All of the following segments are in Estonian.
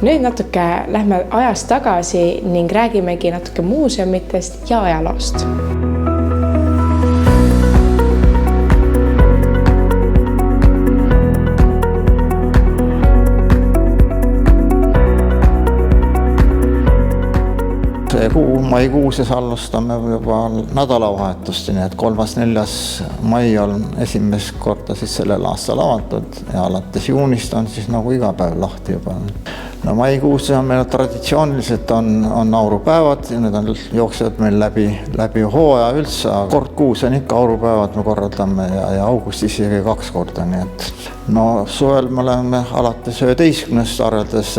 Nüüd natuke lähme ajas tagasi ning räägimegi natuke muuseumitest ja ajaloost. Maikuuses alustame juba nädalavahetust, nii et 3.–4. mai on esimest korda siis sellel aastal avatud ja alates juunist on siis nagu iga päev lahti juba. No maikuus on meil traditsiooniliselt on aurupäevad ja need on jooksevad meil läbi hooaja üldse. Kord kuus on ikka aurupäevad me korraldame ja augustis isegi 2 korda, nii et no suvel me oleme alates 11. arvades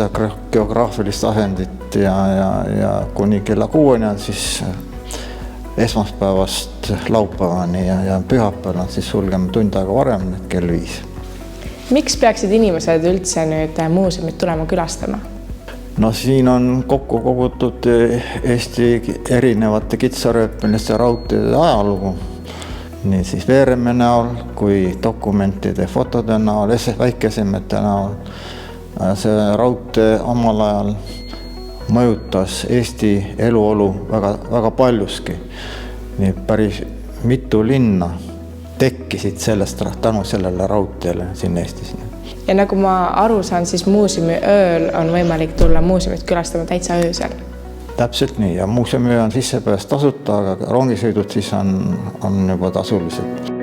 geograafilist asendit ja kuni kella 6 on siis esmaspäevast laupäevani ja pühapäeval on siis sulgeme tund aega varem, kell 5. Miks peaksid inimesed üldse nüüd muuseumit tulema külastama? No siin on kokku kogutud Eesti erinevate kitsarööpmeliste raudteede ajalugu. Nii siis veereme näol kui dokumentide, fotode näol, väikesemete näol. See raudtee omal ajal mõjutas Eesti eluolu väga paljuski. Nii päris mitu linna tekkisid sellest tänu sellele raudteele siin Eestis. Ja nagu ma aru saan, siis muuseumi ööl on võimalik tulla muuseumit külastama täitsa öösel. Täpselt nii ja muuseumi öö on sissepääs tasuta, aga rongisõidud siis on juba tasulised.